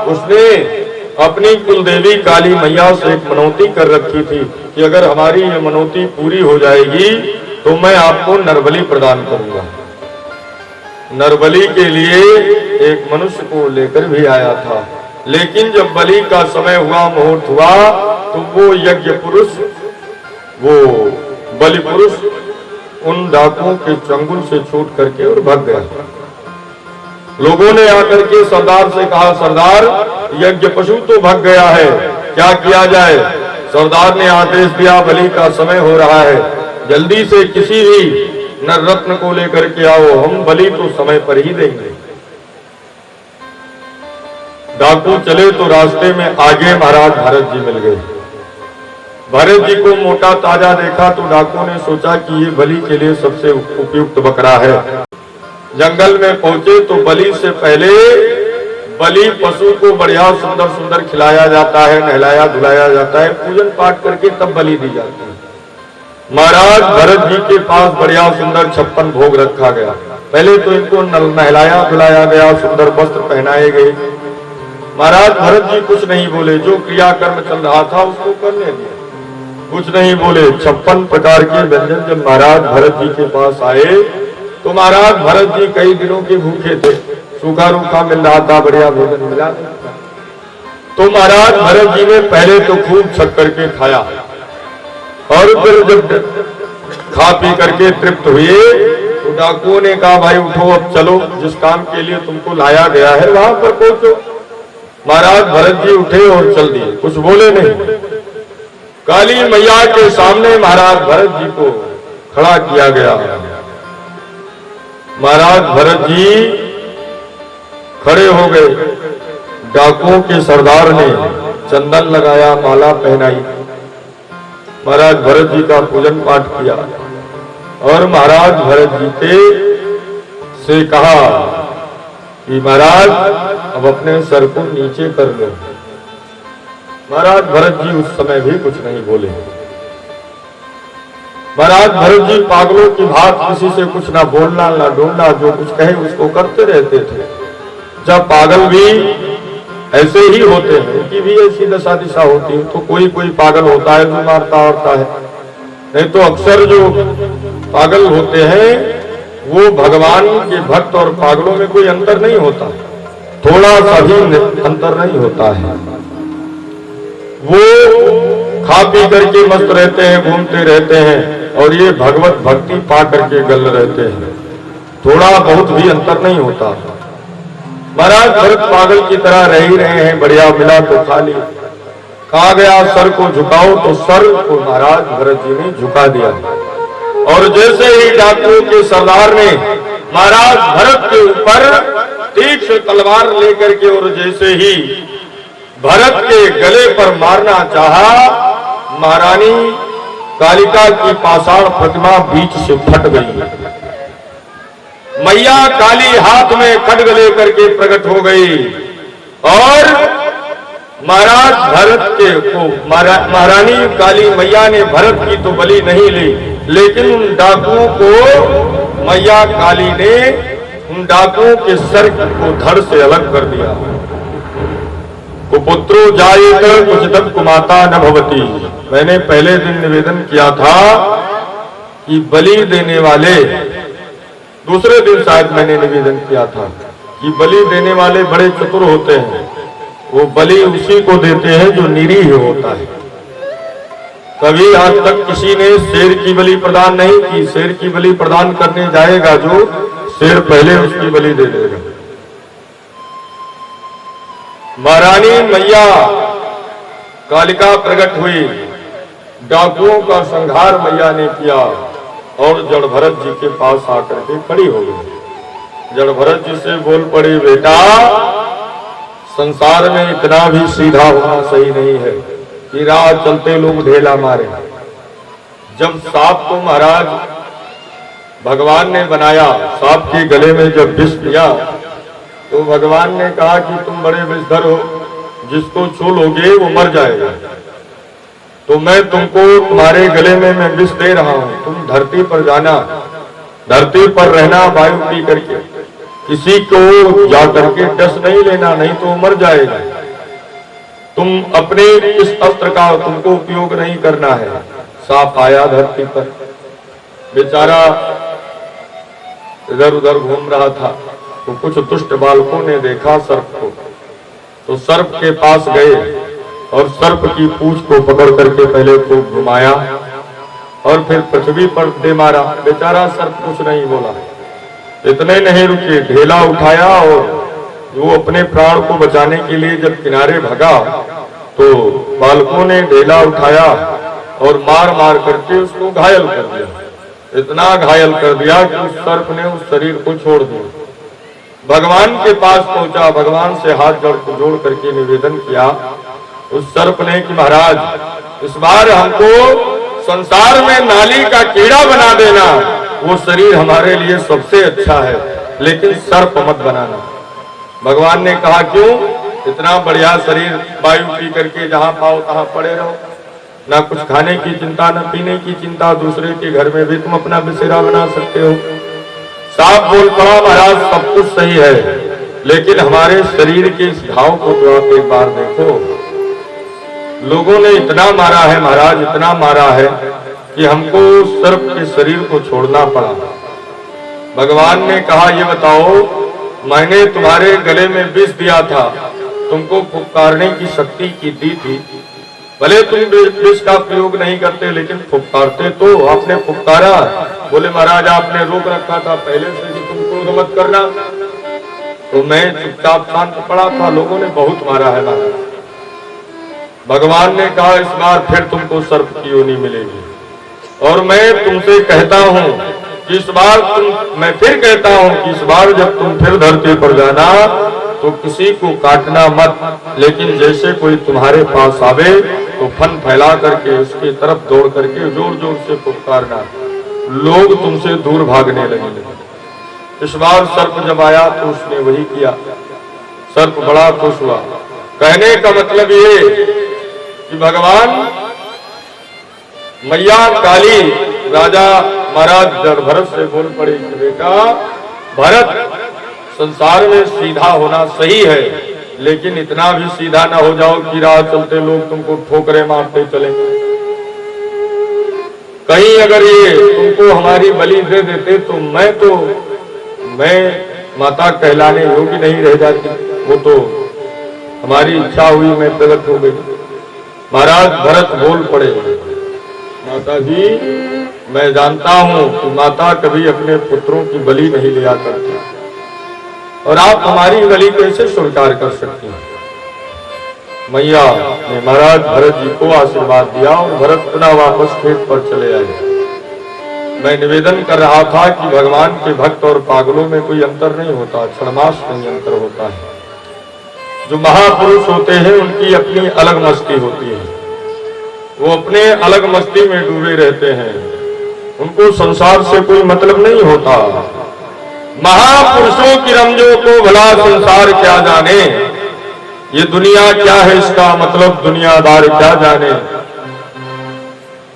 उसने अपनी कुलदेवी काली मैया से एक मनौती कर रखी थी कि अगर हमारी ये मनौती पूरी हो जाएगी तो मैं आपको नरबली प्रदान करूंगा। नरबली के लिए एक मनुष्य को लेकर भी आया था, लेकिन जब बलि का समय हुआ, मुहूर्त हुआ, तो वो यज्ञ पुरुष, वो बलि पुरुष उन डाकुओं के चंगुल से छूट करके और भाग गया। लोगों ने आकर के सरदार से कहा, सरदार यज्ञ पशु तो भाग गया है, क्या किया जाए। सरदार ने आदेश दिया, बलि का समय हो रहा है, जल्दी से किसी भी नर रत्न को लेकर के आओ, हम बलि तो समय पर ही देंगे। डाकू चले तो रास्ते में आगे महाराज भरत जी मिल गए। भरत जी को मोटा ताजा देखा तो डाकू ने सोचा कि ये बलि के लिए सबसे उपयुक्त बकरा है। जंगल में पहुंचे तो बलि से पहले बलि पशु को बढ़िया सुंदर सुंदर खिलाया जाता है, नहलाया धुलाया जाता है, पूजन पाठ करके तब बलि दी जाती है। महाराज भरत जी के पास बढ़िया सुंदर 56 भोग रखा गया। पहले तो इनको नहलाया धुलाया गया, सुंदर वस्त्र पहनाए गए। महाराज भरत जी कुछ नहीं बोले, जो क्रियाकर्म चल रहा था उसको करने दिया, कुछ नहीं बोले। 56 प्रकार के व्यंजन जब महाराज भरत जी के पास आए तो महाराज भरत जी कई दिनों के भूखे थे, सूखा रूखा मिल रहा था, बढ़िया भोजन मिला नहीं था। तो महाराज भरत जी ने पहले तो खूब छक करके खाया, और फिर जब खा पी करके तृप्त हुए तो डाकुओं ने कहा भाई उठो अब चलो, जिस काम के लिए तुमको लाया गया है वहां पर पहुंचो। महाराज भरत जी उठे और चल दिए, कुछ बोले नहीं। काली मैया के सामने महाराज भरत जी को खड़ा किया गया। महाराज भरत जी खड़े हो गए, डाकुओं के सरदार ने चंदन लगाया, माला पहनाई, महाराज भरत जी का पूजन पाठ किया और महाराज भरत जी के से कहा कि महाराज अब अपने सर को नीचे कर लो। महाराज भरत जी उस समय भी कुछ नहीं बोले। महाराज भरत जी पागलों की भांति किसी से कुछ ना बोलना ना ढूंढना, जो कुछ कहे उसको करते रहते थे। जब पागल भी ऐसे ही होते हैं, उनकी भी ऐसी दशा दिशा होती है, तो कोई कोई पागल होता है जो मारता वारता है, नहीं तो अक्सर जो पागल होते हैं वो भगवान के भक्त और पागलों में कोई अंतर नहीं होता, थोड़ा सा भी अंतर नहीं होता है। वो खा पी करके मस्त रहते हैं, घूमते रहते हैं, और ये भगवत भक्ति पा करके गल रहते हैं, थोड़ा बहुत भी अंतर नहीं होता। महाराज भरत पागल की तरह रह ही रहे हैं, बढ़िया मिला तो खा लिया, कहा गया सर को झुकाओ तो सर को महाराज भरत जी ने झुका दिया। और जैसे ही डाकुओं के सरदार ने महाराज भरत के ऊपर तीक्ष्ण तलवार लेकर के और जैसे ही भरत के गले पर मारना चाहा, महारानी कालिका की पाषाण प्रतिमा बीच से फट गई। मैया काली हाथ में खड्ग लेकर के प्रकट हो गई और महाराज भरत के को महारानी काली मैया ने भरत की तो बलि नहीं ली, लेकिन उन डाकुओं को मैया काली ने उन डाकुओं के सर को धड़ से अलग कर दिया। कुपुत्रो जायेत कुचिदं कुमाता न भवति। मैंने पहले दिन निवेदन किया था कि बलि देने वाले, दूसरे दिन शायद मैंने निवेदन किया था कि बलि देने वाले बड़े चतुर होते हैं, वो बलि उसी को देते हैं जो निरीह होता है। कभी आज तक किसी ने शेर की बलि प्रदान नहीं की। शेर की बलि प्रदान करने जाएगा जो शेर पहले उसकी बलि दे देगा। महारानी मैया कालिका प्रकट हुई, डाकुओं का संहार मैया ने किया और जड़ भरत जी के पास आकर के खड़ी हो गई। जड़ भरत जी से बोल पड़ी, बेटा संसार में इतना भी सीधा होना सही नहीं है कि राह चलते लोग ढेला मारे। जब सांप को महाराज भगवान ने बनाया, सांप के गले में जब विष दिया तो भगवान ने कहा कि तुम बड़े विषधर हो, जिसको छू लोगे वो मर जाएगा, तो मैं तुमको तुम्हारे गले में मैं विष दे रहा हूं, तुम धरती पर जाना, धरती पर रहना, वायु पी करके, किसी को जा करके डस नहीं लेना, नहीं तो मर जाएगा। तुम अपने इस अस्त्र का तुमको उपयोग नहीं करना है। सांप आया धरती पर, बेचारा इधर उधर घूम रहा था, तो कुछ दुष्ट बालकों ने देखा सर्प को, तो सर्प के पास गए और सर्प की पूंछ को पकड़ करके पहले खूब घुमाया और फिर पृथ्वी पर दे मारा। बेचारा सर्प कुछ नहीं बोला। इतने नहीं रुके, ढेला उठाया और वो अपने प्राण को बचाने के लिए जब किनारे भगा तो बालकों ने ढेला उठाया और मार मार करके उसको घायल कर दिया। इतना घायल कर दिया कि उस सर्प ने उस शरीर को छोड़ दिया। भगवान के पास पहुंचा, भगवान से हाथ जोड़ करके निवेदन किया उस सर्प ने कि महाराज इस बार हमको संसार में नाली का कीड़ा बना देना, वो शरीर हमारे लिए सबसे अच्छा है, लेकिन सर्प मत बनाना। भगवान ने कहा क्यों? इतना बढ़िया शरीर, वायु पी करके जहां पाओ तहां पड़े रहो, ना कुछ खाने की चिंता न पीने की चिंता, दूसरे के घर में भी तुम अपना बसेरा बना सकते हो। साफ बोल पड़ा, महाराज सब कुछ सही है, लेकिन हमारे शरीर के इस घाव को तो आप एक बार देखो। लोगों ने इतना मारा है महाराज, इतना मारा है कि हमको सर्प के शरीर को छोड़ना पड़ा। भगवान ने कहा, ये बताओ, मैंने तुम्हारे गले में विष दिया था, तुमको फुफकारने की शक्ति की दी थी। भले तुम विष का प्रयोग नहीं करते, लेकिन फुफकारते तो। आपने फुफकारा। बोले महाराज, आपने रोक रखा था पहले से कि तुम क्रोध मत करना, तो मैं चुपचाप शांत पड़ा था। लोगों ने बहुत मारा है महाराज। भगवान ने कहा, इस बार फिर तुमको सर्प की योनि मिलेगी, और मैं तुमसे कहता हूं कि इस बार मैं फिर कहता हूं कि इस बार जब तुम फिर धरती पर जाना तो किसी को काटना मत, लेकिन जैसे कोई तुम्हारे पास आवे तो फन फैला करके उसकी तरफ दौड़ करके जोर जोर से पुकारना, लोग तुमसे दूर भागने लगे। इस बार सर्प जब आया तो उसने वही किया। सर्प बड़ा खुश हुआ। कहने का मतलब ये कि भगवान मैया काली राजा महाराज भरत से बोल पड़े कि बेटा भरत, संसार में सीधा होना सही है, लेकिन इतना भी सीधा ना हो जाओ कि राह चलते लोग तुमको ठोकरे मारते चले। कहीं अगर ये तुमको हमारी बलि दे देते तो मैं माता कहलाने योग्य नहीं रह जाती। वो तो हमारी इच्छा हुई, मैं प्रकट हो गई। महाराज भरत बोल पड़े, माता जी, मैं जानता हूं कि माता कभी अपने पुत्रों की बलि नहीं लिया करती, और आप हमारी बलि कैसे स्वीकार कर सकती हैं। मैया ने महाराज भरत जी को आशीर्वाद दिया और भरत पुनः वापस खेत पर चले आए। मैं निवेदन कर रहा था कि भगवान के भक्त और पागलों में कोई अंतर नहीं होता, क्षणमास नहीं अंतर होता है। जो महापुरुष होते हैं उनकी अपनी अलग मस्ती होती है, वो अपने अलग मस्ती में डूबे रहते हैं, उनको संसार से कोई मतलब नहीं होता। महापुरुषों की रमजों को भला संसार क्या जाने, ये दुनिया क्या है इसका मतलब दुनियादार क्या जाने।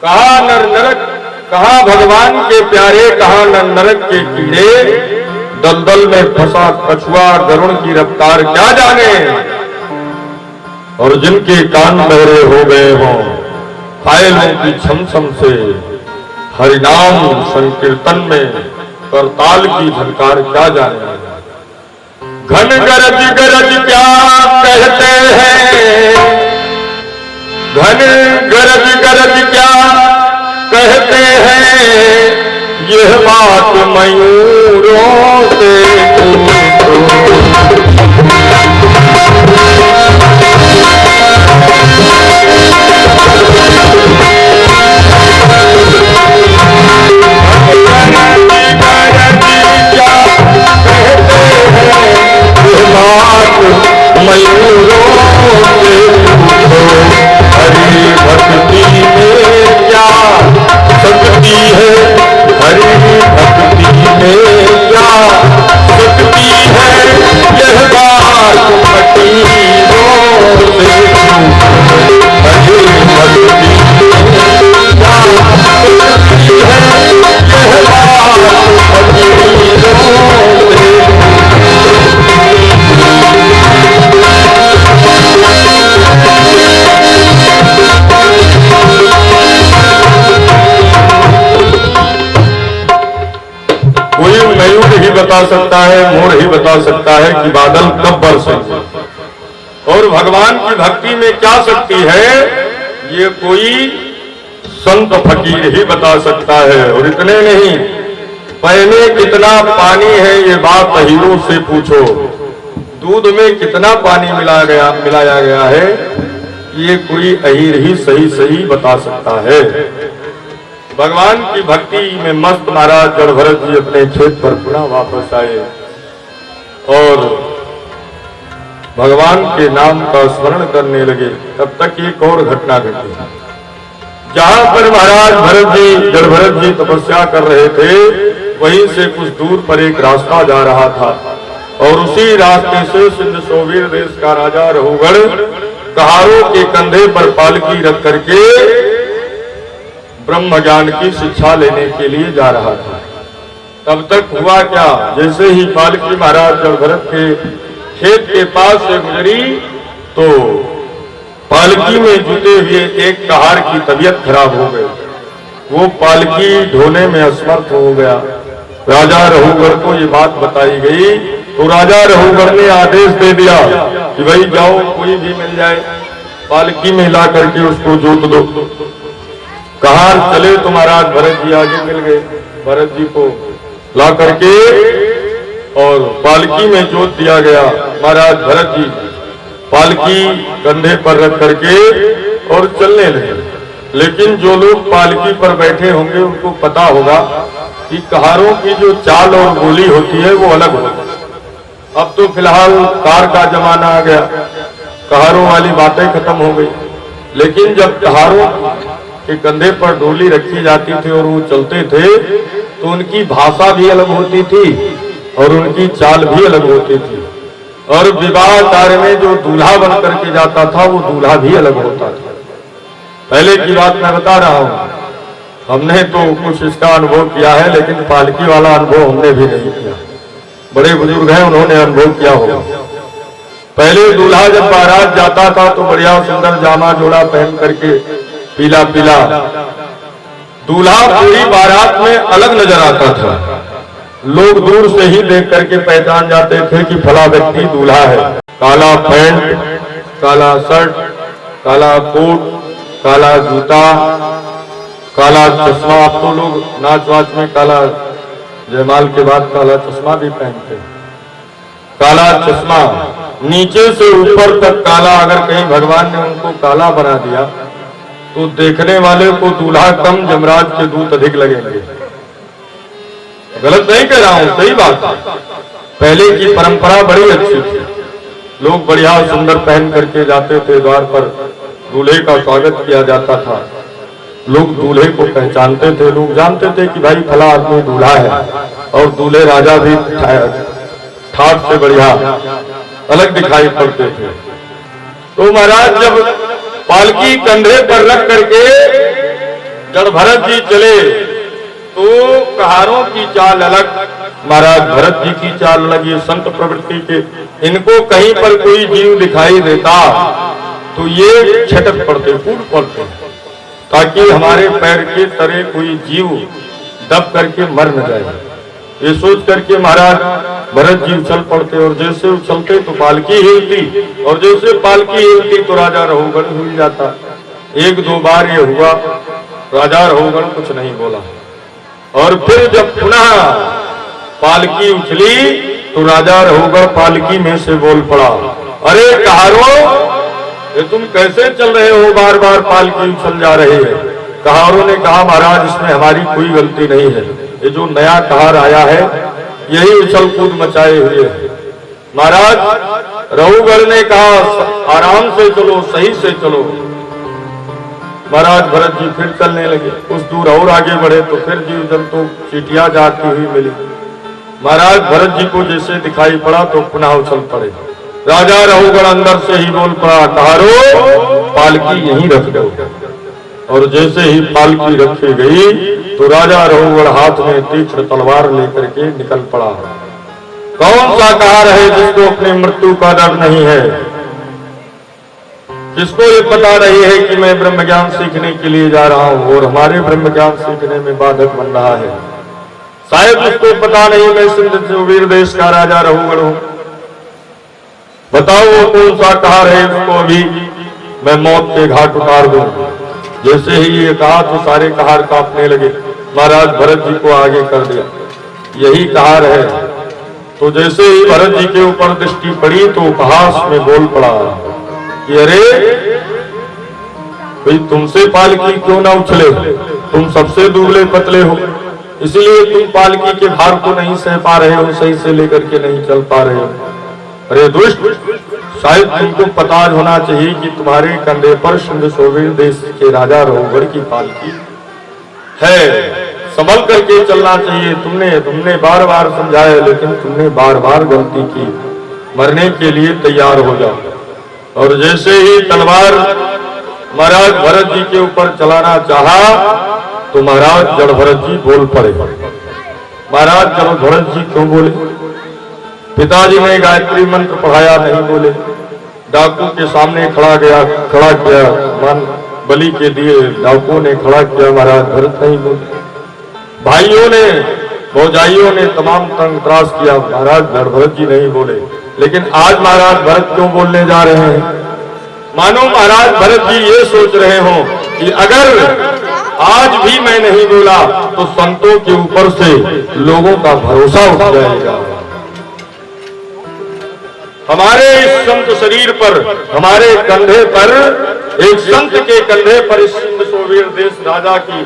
कहा नर नरक, कहा भगवान के प्यारे, कहा नर नरक के कीड़े, दलदल में फंसा कछुआ गरुड़ की रफ्तार क्या जाने। और जिनके कान बहरे हो गए हों घायलों की छमछम से, हरिनाम संकीर्तन में करताल की झनकार क्या जाने। घन गरज गरज क्या कहते हैं, घन गरज गरज क्या कहते हैं, यह बात मयूरों से मयूरों से पूछो, हरि भक्ति में क्या शक्ति है, हरि भक्ति में क्या शक्ति है, यह बात फकीरों से पूछो, हरि भक्ति में क्या शक्ति है, यह बात फकीरों से। मयूर ही बता सकता है, मोर ही बता सकता है कि बादल कब बरसेंगे, और भगवान की भक्ति में क्या शक्ति है, ये कोई संत फकीर ही बता सकता है। और इतने नहीं, पहले कितना पानी है ये बात अहीरों से पूछो, दूध में कितना पानी मिलाया गया है, ये कोई अहीर ही सही सही बता सकता है। भगवान की भक्ति में मस्त महाराज जड़ भरत जी अपने खेत पर पुनः वापस आए और भगवान के नाम का स्मरण करने लगे। तब तक एक और घटना घटी। जहां पर महाराज भरत जी जड़ भरत जी तपस्या कर रहे थे, वहीं से कुछ दूर पर एक रास्ता जा रहा था, और उसी रास्ते से सिंध सोवीर देश का राजा रहुगढ़ कहारों के कंधे पर पालकी रख करके ब्रह्म ज्ञान की शिक्षा लेने के लिए जा रहा था। तब तक हुआ क्या, जैसे ही पालकी महाराज जड़ भरत के खेत के पास से गुजरी तो पालकी में जुटे हुए एक कहार की तबीयत खराब हो गई। वो पालकी ढोने में असमर्थ हो गया। राजा रघुगढ़ को ये बात बताई गई तो राजा रघुगढ़ ने आदेश दे दिया कि भाई जाओ, कोई भी मिल जाए पालकी में ला करके उसको जोत दो। कहां चले तो महाराज भरत जी आगे मिल गए। भरत जी को ला करके और पालकी में जोत दिया गया। महाराज भरत जी पालकी कंधे पर रख करके और चलने लगे। लेकिन जो लोग पालकी पर बैठे होंगे उनको पता होगा कि कहारों की जो चाल और बोली होती है वो अलग होती है। अब तो फिलहाल कार का जमाना आ गया, कहारों वाली बातें खत्म हो गई। लेकिन जब कहारों के कंधे पर डोली रखी जाती थी और वो चलते थे तो उनकी भाषा भी अलग होती थी और उनकी चाल भी अलग होती थी। और विवाह कार्य में जो दूल्हा बन करके जाता था वो दूल्हा भी अलग होता था। पहले की बात मैं बता रहा हूँ, हमने तो कुछ इसका अनुभव किया है, लेकिन पालकी वाला अनुभव हमने भी नहीं किया। बड़े बुजुर्ग हैं, उन्होंने अनुभव किया होगा। पहले दूल्हा जब बारात जाता था तो बढ़िया सुंदर जामा जोड़ा पहन करके पीला पीला दूल्हा पूरी बारात में अलग नजर आता था। लोग दूर से ही देख करके पहचान जाते थे कि फला व्यक्ति दूल्हा है। काला पैंट, काला शर्ट, काला कोट, काला जूता, काला चश्मा। अब तो लोग नाच वाच में काला, जयमाल के बाद काला चश्मा भी पहनते हैं। काला चश्मा नीचे से ऊपर तक काला। अगर कहीं भगवान ने उनको काला बना दिया तो देखने वाले को दूल्हा कम, जमराज के दूत अधिक लगेंगे। गलत नहीं कह रहा हूं, सही बात है। पहले की परंपरा बड़ी अच्छी थी। लोग बढ़िया सुंदर पहन करके जाते थे, द्वार पर दूल्हे का स्वागत किया जाता था। लोग दूल्हे को पहचानते थे, लोग जानते थे कि भाई फला आदमी दूल्हा है। और दूल्हे राजा भी ठाट से बढ़िया अलग दिखाई पड़ते थे। तो महाराज जब पालकी कंधे पर रख करके जब भरत जी चले तो कहारों की चाल अलग, महाराज भरत जी की चाल अलग। ये संत प्रवृत्ति के, इनको कहीं पर कोई जीव दिखाई देता तो ये छटक पड़ते, कूद पड़ते, ताकि हमारे पैर के तले कोई जीव दब करके मर न जाए। ये सोच करके महाराज भरत जी उछल पड़ते और जैसे उछलते तो पालकी हिलती और जैसे पालकी हिलती तो राजा रघुगढ़ हिल जाता। एक दो बार ये हुआ, राजा रघुगढ़ कुछ नहीं बोला। और फिर जब पुनः पालकी उछली तो राजा रघुगढ़ पालकी में से बोल पड़ा, अरे कहारों, ये तुम कैसे चल रहे हो, बार बार पालकी उछल जा रही है। कहारों ने कहा, महाराज इसमें हमारी कोई गलती नहीं है, ये जो नया कहार आया है यही उछल कूद मचाए हुए है। महाराज रघुगढ़ ने कहा, आराम से चलो, सही से चलो। महाराज भरत जी फिर चलने लगे। कुछ दूर और आगे बढ़े तो फिर जीव जंतु चींटियां जाती हुई मिली। महाराज भरत जी को जैसे दिखाई पड़ा तो पुनः उछल पड़े। राजा रघुगढ़ अंदर से ही बोल पड़ा, कहारो पालकी यहीं रख दो। और जैसे ही पालकी रखी गई तो राजा रघुगढ़ हाथ में तीक्ष्ण तलवार लेकर के निकल पड़ा। कौन सा कहार है जिसको अपनी मृत्यु का डर नहीं है, जिसको ये पता नहीं है कि मैं ब्रह्म ज्ञान सीखने के लिए जा रहा हूं और हमारे ब्रह्म ज्ञान सीखने में बाधक बन रहा है। शायद उसको पता नहीं मैं सिंध वीर देश का राजा रघुगढ़ हूं। बताओ वो कौन सा कहार है, उसको अभी मैं मौत के घाट उतार दूं। जैसे ही ये कहा तो सारे कहार कांपने लगे। महाराज भरत जी को आगे कर दिया, यही कहार है। तो जैसे ही भरत जी के ऊपर दृष्टि पड़ी तो उपहास में बोल पड़ा कि अरे भाई, तुमसे पालकी क्यों ना उछले, तुम सबसे दुबले पतले हो, इसलिए तुम पालकी के भार को नहीं सह पा रहे हो, सही से लेकर के नहीं चल पा रहे हो। अरे दुष्ट, शायद तुमको पता होना चाहिए कि तुम्हारे कंधे पर सिंध सोवीर देश के राजा रघुगढ़ की पालकी है, संभल करके चलना चाहिए। तुमने बार बार समझाया लेकिन तुमने बार बार गलती की। मरने के लिए तैयार हो जाओ। और जैसे ही तलवार महाराज भरत जी के ऊपर चलाना चाहा तो महाराज जड़ भरत जी बोल पड़े। महाराज जड़ भरत जी क्यों बोले? पिताजी ने गायत्री मंत्र पढ़ाया, नहीं बोले। डाकू के सामने खड़ा किया, मन बलि के दिए डाकुओं ने खड़ा किया, महाराज भरत नहीं बोले। भाइयों ने भौजाइयों ने तमाम तंग त्रास किया, महाराज भरत जी नहीं बोले। लेकिन आज महाराज भरत क्यों बोलने जा रहे हैं? मानो महाराज भरत जी ये सोच रहे हो कि अगर आज भी मैं नहीं बोला तो संतों के ऊपर से लोगों का भरोसा उठ जाएगा। हमारे इस संत शरीर पर, हमारे कंधे पर, एक संत के कंधे पर इस सिंध सोवीर देश राजा की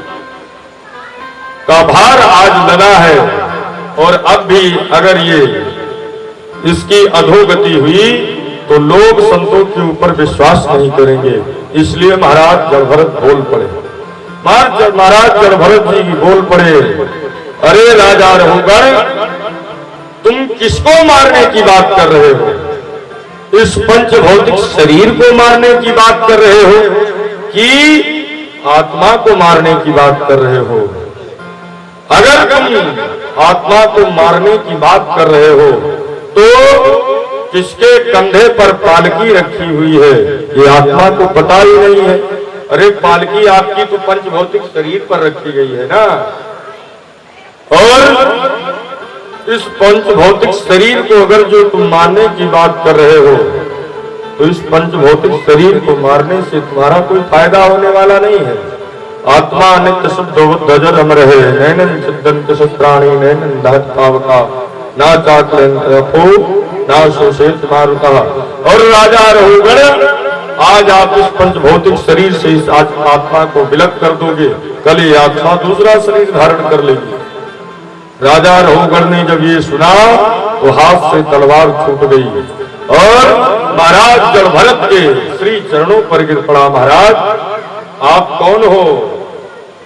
का भार आज लदा है। और अब भी अगर ये इसकी अधोगति हुई तो लोग संतों के ऊपर विश्वास नहीं करेंगे। इसलिए महाराज जड़भरत बोल पड़े। महाराज जड़भरत जी बोल पड़े, अरे राजा रघुगण, तुम किसको मारने की बात कर रहे हो? इस पंच भौतिक शरीर को मारने की बात कर रहे हो कि आत्मा को मारने की बात कर रहे हो? अगर तुम आत्मा को मारने की बात कर रहे हो तो किसके कंधे पर पालकी रखी हुई है ये आत्मा को पता ही नहीं है। अरे पालकी आपकी तो पंच भौतिक शरीर पर रखी गई है ना। और इस पंच भौतिक शरीर को अगर जो तुम मारने की बात कर रहे हो तो इस पंच भौतिक शरीर को मारने से तुम्हारा कोई फायदा होने वाला नहीं है। आत्मा नित्य शुद्ध ध्वजर अमर है, नैनन सिद्धंत शस्त्राणी नैनन दहत पावका, ना चाकलफो ना शोषित मारुता। और राजा रघुगण, आज आप इस पंच भौतिक शरीर से इस आत्मा को विलग कर दोगे, कल ये आत्मा दूसरा शरीर धारण कर लेगी। राजा रघुगण ने जब ये सुना तो हाथ से तलवार छूट गई और महाराज जड़भरत के श्री चरणों पर गिर पड़ा। महाराज आप कौन हो?